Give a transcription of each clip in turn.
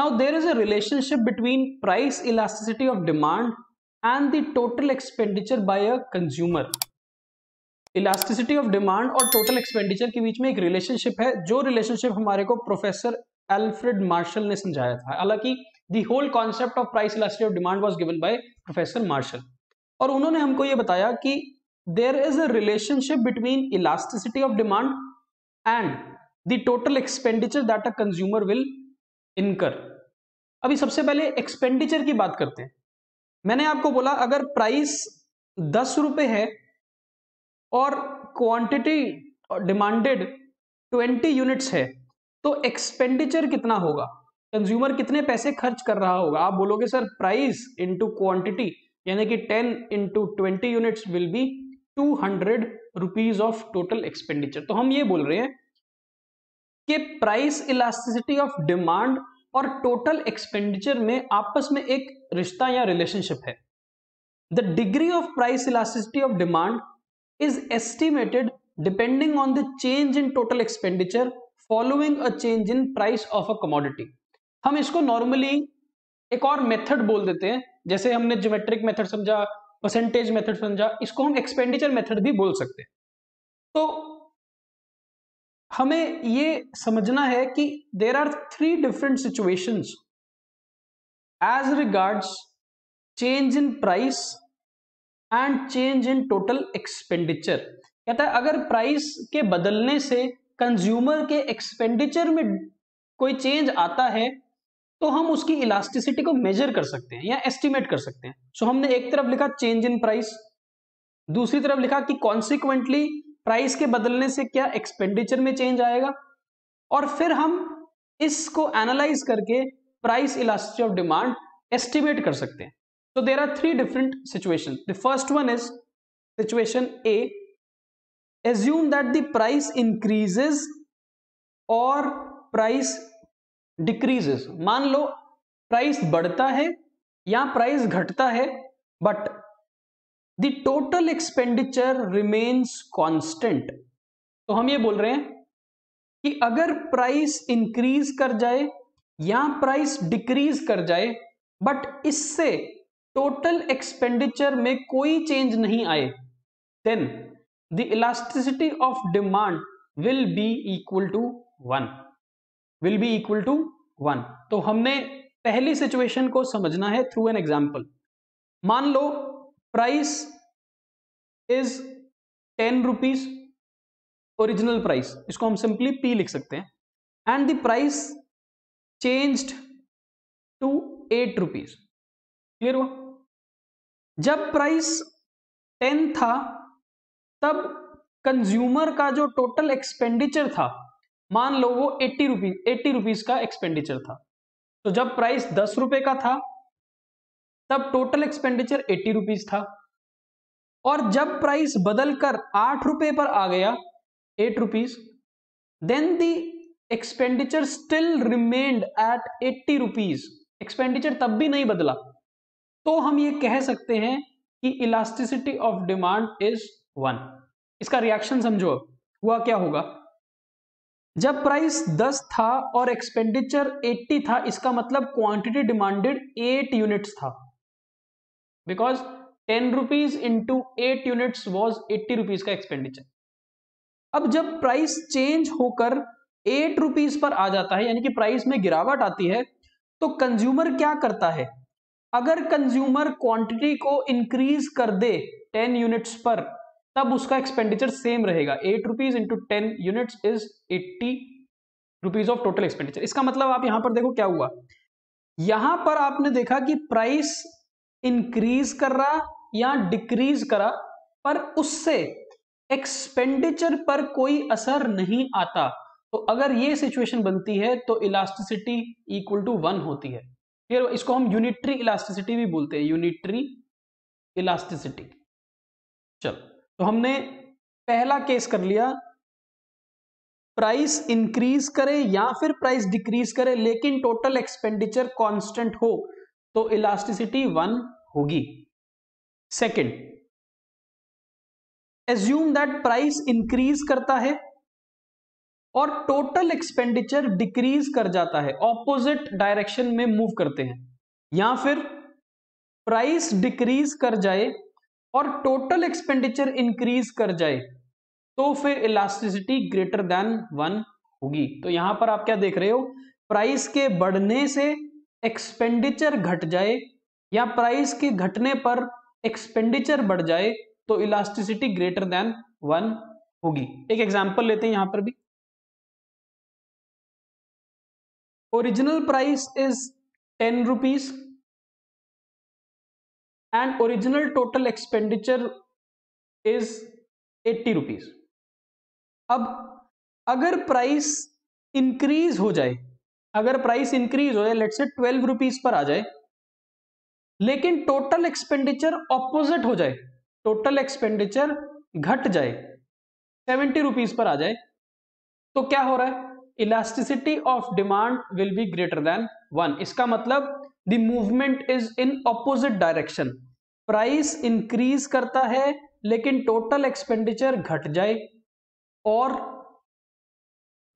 Now there is a relationship between price elasticity of demand and the total expenditure by a consumer. Elasticity of demand और total expenditure के बीच में एक relationship है, जो relationship हमारे को प्रोफेसर एल्फ्रेड मार्शल ने समझाया था। हालांकि the whole concept of price elasticity of demand was given by professor Marshall, और उन्होंने हमको ये बताया कि there is a relationship between elasticity of demand and the total expenditure that a consumer will incur. अभी सबसे पहले एक्सपेंडिचर की बात करते हैं। मैंने आपको बोला अगर प्राइस 10 रुपए है और क्वांटिटी डिमांडेड 20 यूनिट्स है, तो एक्सपेंडिचर कितना होगा, कंज्यूमर कितने पैसे खर्च कर रहा होगा। आप बोलोगे सर प्राइस इंटू क्वांटिटी, यानी कि 10 into 20 units will be 200 rupees of total expenditure. तो हम ये बोल रहे हैं कि प्राइस इलास्टिसिटी ऑफ डिमांड और टोटल एक्सपेंडिचर में आपस में एक रिश्ता या रिलेशनशिप है। The degree of price elasticity of demand is estimated depending on the change in total expenditure following a change in price of a commodity। हम इसको नॉर्मली एक और मेथड बोल देते हैं, जैसे हमने ज्योमेट्रिक मेथड समझा, परसेंटेज मेथड समझा, इसको हम एक्सपेंडिचर मेथड भी बोल सकते हैं। तो हमें ये समझना है कि there are 3 different situations as regards change in price and change in total expenditure. कहता है अगर प्राइस के बदलने से कंज्यूमर के एक्सपेंडिचर में कोई चेंज आता है तो हम उसकी इलास्टिसिटी को मेजर कर सकते हैं या एस्टिमेट कर सकते हैं। सो हमने एक तरफ लिखा चेंज इन प्राइस, दूसरी तरफ लिखा कि कॉन्सिक्वेंटली प्राइस के बदलने से क्या एक्सपेंडिचर में चेंज आएगा, और फिर हम इसको एनालाइज करके price elasticity of demand estimate कर सकते हैं। So there are 3 different situations. The first one is situation A. Assume that the price increases or price decreases. मान लो प्राइस बढ़ता है या प्राइस घटता है, but the total expenditure remains constant। तो हम ये बोल रहे हैं कि अगर प्राइस इंक्रीज कर जाए या प्राइस डिक्रीज कर जाए, बट इससे टोटल एक्सपेंडिचर में कोई चेंज नहीं आए, then the elasticity of demand will be equal to 1, will be equal to 1। तो हमने पहली सिचुएशन को समझना है थ्रू एन एग्जांपल। मान लो price is 10 rupees, original price, इसको हम सिंपली P लिख सकते हैं, and the price changed to 8 rupees. Clear हुआ? जब प्राइस 10 था तब कंज्यूमर का जो टोटल एक्सपेंडिचर था, मान लो वो 80 रुपीज का एक्सपेंडिचर था। तो जब प्राइस 10 रुपए का था तब टोटल एक्सपेंडिचर 80 रुपीज था, और जब प्राइस बदलकर 8 रुपए पर आ गया, 8 rupees, then the expenditure still remained at 80 rupees. Expenditure तब भी नहीं बदला, तो हम ये कह सकते हैं कि इलास्टिसिटी ऑफ डिमांड इज 1। इसका रिएक्शन समझो, हुआ क्या होगा। जब प्राइस 10 था और एक्सपेंडिचर 80 था, इसका मतलब क्वांटिटी डिमांडेड 8 यूनिट्स था, because 10 rupees into 8 units was 80 rupees का एक्सपेंडिचर। अब जब प्राइस चेंज होकर 8 रुपीज पर आ जाता है, यानी कि प्राइस में गिरावट आती है, तो कंज्यूमर क्या करता है। अगर कंज्यूमर क्वांटिटी को इंक्रीज कर दे 10 यूनिट्स पर, तब उसका एक्सपेंडिचर सेम रहेगा। 8 rupees into 10 units is 80 rupees of total expenditure. इसका मतलब आप यहां पर देखो क्या हुआ, यहां पर आपने देखा कि प्राइस इंक्रीज कर रहा या डिक्रीज करा, पर उससे एक्सपेंडिचर पर कोई असर नहीं आता। तो अगर ये सिचुएशन बनती है तो इलास्टिसिटी इक्वल टू 1 होती है। फिर इसको हम यूनिटरी इलास्टिसिटी भी बोलते हैं, यूनिटरी इलास्टिसिटी। चलो, तो हमने पहला केस कर लिया, प्राइस इंक्रीज करे या फिर प्राइस डिक्रीज करे लेकिन टोटल एक्सपेंडिचर कांस्टेंट हो, तो इलास्टिसिटी 1 होगी। Second, assume that price increase करता है और टोटल एक्सपेंडिचर डिक्रीज कर जाता है, ऑपोजिट डायरेक्शन में मूव करते हैं, या फिर प्राइस डिक्रीज कर जाए और टोटल एक्सपेंडिचर इंक्रीज कर जाए, तो फिर इलास्टिसिटी ग्रेटर देन 1 होगी। तो यहां पर आप क्या देख रहे हो, प्राइस के बढ़ने से एक्सपेंडिचर घट जाए या प्राइस के घटने पर एक्सपेंडिचर बढ़ जाए तो इलास्टिसिटी ग्रेटर देन 1 होगी। एक एग्जांपल लेते हैं यहां पर भी। Original price is 10 rupees and original total expenditure is 80 rupees. अब अगर प्राइस इंक्रीज हो जाए, लेट्स से 12 रुपीज पर आ जाए, लेकिन टोटल एक्सपेंडिचर ऑपोजिट हो जाए, टोटल एक्सपेंडिचर घट जाए, 70 रुपीज पर आ जाए, तो क्या हो रहा है, elasticity of demand will be greater than 1। इसका मतलब the movement is in opposite direction. Price increase करता है लेकिन टोटल एक्सपेंडिचर घट जाए, और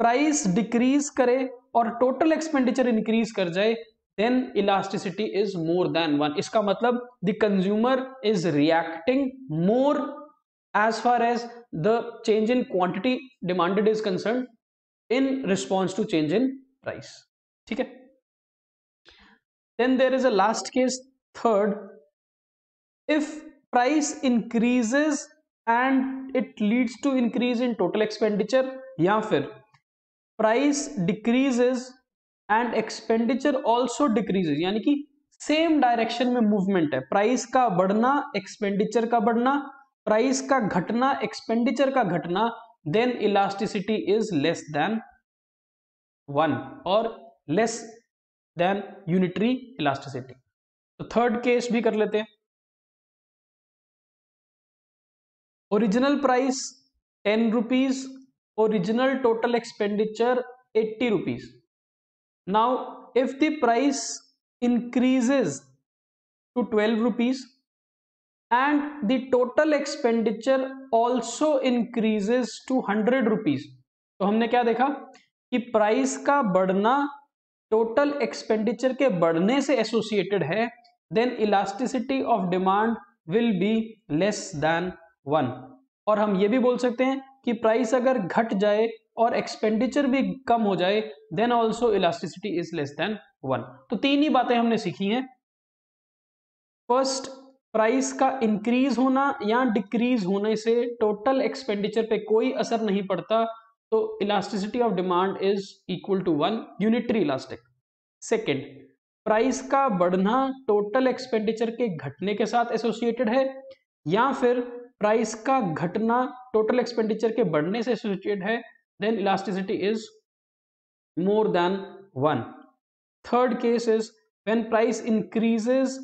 प्राइस डिक्रीज करे और टोटल एक्सपेंडिचर इंक्रीज कर जाए, then elasticity is more than 1। इसका मतलब the consumer is reacting more as far as the change in quantity demanded is concerned in response to change in price। ठीक है, then there is a last case, third, if price increases and it leads to increase in total expenditure, या फिर price decreases and expenditure also decreases, यानी कि same direction में movement है, price का बढ़ना एक्सपेंडिचर का बढ़ना, प्राइस का घटना एक्सपेंडिचर का घटना, then elasticity is less than 1 और लेस देन यूनिटरी इलास्टिसिटी। तो थर्ड केस भी कर लेते हैं। Original price 10 rupees, original total expenditure 80 rupees. Now, if the price increases to 12 rupees and the total expenditure also increases to 100 rupees, तो हमने क्या देखा कि प्राइस का बढ़ना टोटल एक्सपेंडिचर के बढ़ने से एसोसिएटेड है, then elasticity of demand will be less than 1। और हम ये भी बोल सकते हैं कि प्राइस अगर घट जाए और एक्सपेंडिचर भी कम हो जाए, then also elasticity is less than 1। तो तीन ही बातें हमने सीखी हैं। फर्स्ट, प्राइस का इंक्रीज होना या डिक्रीज होने से टोटल एक्सपेंडिचर पे कोई असर नहीं पड़ता, तो elasticity of demand is equal to 1, unitary elastic. Second, price का बढ़ना टोटल एक्सपेंडिचर के घटने के साथ एसोसिएटेड है, या फिर प्राइस का घटना टोटल एक्सपेंडिचर के बढ़ने से एसोसिएटेड है, then elasticity is more than 1। Third case is when price increases,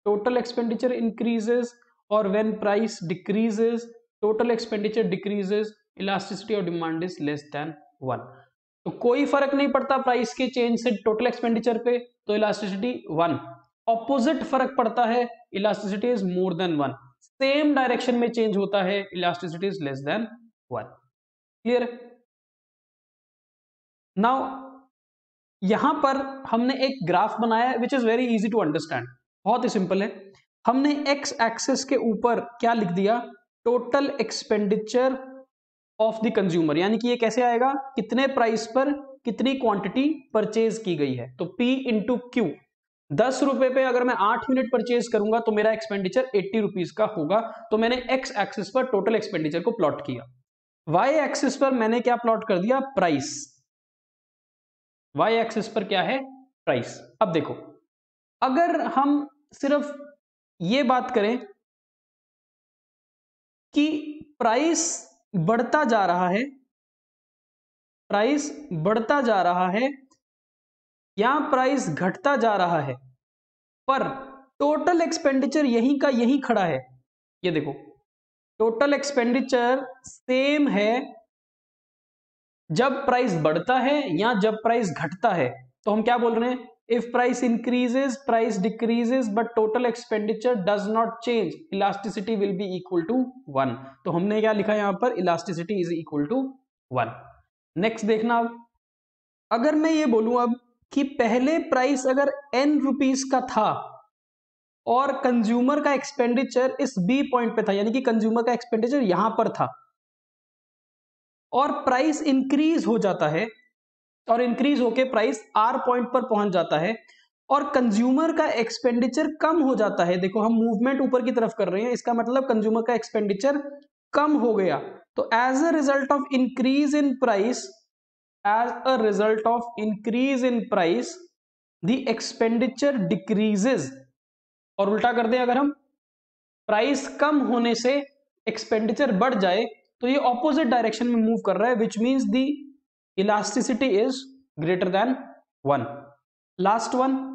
total expenditure increases, or when price decreases, total expenditure decreases, elasticity of demand is less than 1। तो कोई फर्क नहीं पड़ता प्राइस के चेंज से टोटल एक्सपेंडिचर पे, तो elasticity 1। Opposite फर्क पड़ता है, elasticity is more than 1। Same direction में चेंज होता है, elasticity is less than 1। Clear? Now यहां पर हमने एक ग्राफ बनाया which is very easy to understand, बहुत ही सिंपल है। हमने एक्स एक्सिस के ऊपर क्या लिख दिया, total expenditure of the consumer, यानी कि ये कैसे आएगा, कितने प्राइस पर कितनी क्वांटिटी परचेज की गई है, तो P इंटू क्यू। 10 रुपए पे अगर मैं 8 यूनिट परचेज करूंगा तो मेरा एक्सपेंडिचर 80 रुपीज का होगा। तो मैंने एक्स एक्सिस पर टोटल एक्सपेंडिचर को प्लॉट किया, वाई एक्सिस पर मैंने क्या प्लॉट कर दिया, प्राइस। वाई एक्सिस पर क्या है, प्राइस। अब देखो, अगर हम सिर्फ ये बात करें कि प्राइस बढ़ता जा रहा है, प्राइस बढ़ता जा रहा है या प्राइस घटता जा रहा है, पर टोटल एक्सपेंडिचर यहीं का यहीं खड़ा है, ये देखो टोटल एक्सपेंडिचर सेम है जब प्राइस बढ़ता है या जब प्राइस घटता है। तो हम क्या बोल रहे हैं, if price increases price decreases but total expenditure does not change, elasticity will be equal to 1। तो हमने क्या लिखा यहां पर, elasticity is equal to 1। Next देखना, अब अगर मैं ये बोलूं अब कि पहले प्राइस अगर n रुपीस का था और कंज्यूमर का एक्सपेंडिचर इस बी पॉइंट पे था, यानी कि कंज्यूमर का एक्सपेंडिचर यहां पर था, और प्राइस इंक्रीज हो जाता है और इंक्रीज होके प्राइस आर पॉइंट पर पहुंच जाता है और कंज्यूमर का एक्सपेंडिचर कम हो जाता है। देखो हम मूवमेंट ऊपर की तरफ कर रहे हैं, इसका मतलब कंज्यूमर का एक्सपेंडिचर कम हो गया। तो as a result of increase in price, as a result of increase in price the expenditure decreases. और उल्टा कर दें, अगर हम प्राइस कम होने से एक्सपेंडिचर बढ़ जाए तो ये ऑपोजिट डायरेक्शन में मूव कर रहा है, which means the elasticity is greater than 1। Last one,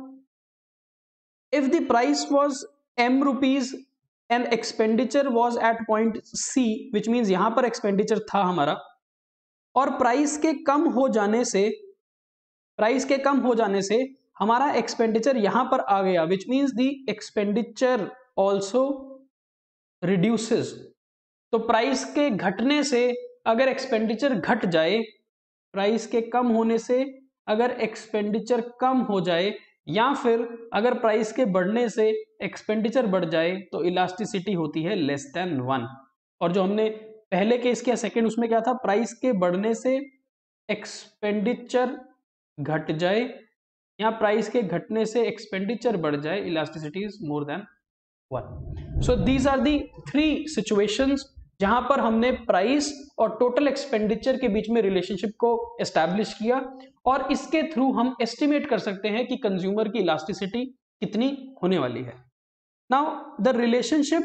if the price was m rupees and expenditure was at point C, which means यहां पर एक्सपेंडिचर था हमारा, और प्राइस के कम हो जाने से हमारा एक्सपेंडिचर यहां पर आ गया, which means the expenditure also reduces. तो प्राइस के घटने से अगर एक्सपेंडिचर घट जाए, प्राइस के कम होने से अगर एक्सपेंडिचर कम हो जाए, या फिर अगर प्राइस के बढ़ने से एक्सपेंडिचर बढ़ जाए, तो इलास्टिसिटी होती है लेस देन 1। और जो हमने पहले केस किया सेकंड, उसमें क्या था, प्राइस के बढ़ने से एक्सपेंडिचर घट जाए या प्राइस के घटने से एक्सपेंडिचर बढ़ जाए, elasticity is more than 1। So these are the 3 situations जहां पर हमने प्राइस और टोटल एक्सपेंडिचर के बीच में रिलेशनशिप को एस्टैब्लिश किया, और इसके थ्रू हम एस्टिमेट कर सकते हैं कि कंज्यूमर की इलास्टिसिटी कितनी होने वाली है। Now the relationship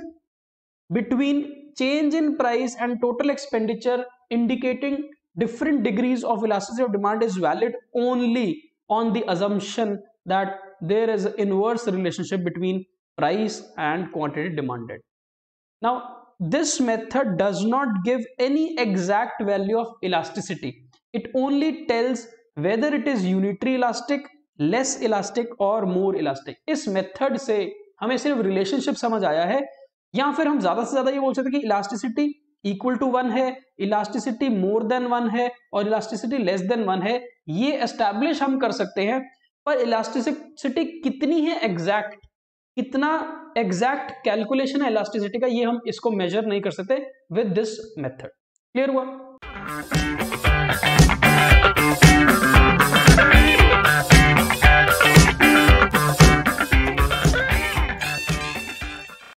between change in price and total expenditure indicating different degrees of elasticity of demand is valid only on the assumption that there is an inverse relationship between price and quantity demanded. Now this method does not give any exact value of elasticity. It only tells whether it is unitary elastic, less elastic or more elastic. इस method से हमें सिर्फ relationship समझ आया है, या फिर हम ज्यादा से ज्यादा ये बोल सकते हैं कि इलास्टिसिटी इक्वल टू 1 है, इलास्टिसिटी मोर देन 1 है और इलास्टिसिटी लेस देन 1 है, ये एस्टैब्लिश हम कर सकते हैं। पर इलास्टिसिटी कितनी है एग्जैक्ट, कितना एग्जैक्ट कैलकुलेशन है इलास्टिसिटी का, ये हम इसको मेजर नहीं कर सकते विद दिस मेथड। क्लियर हुआ?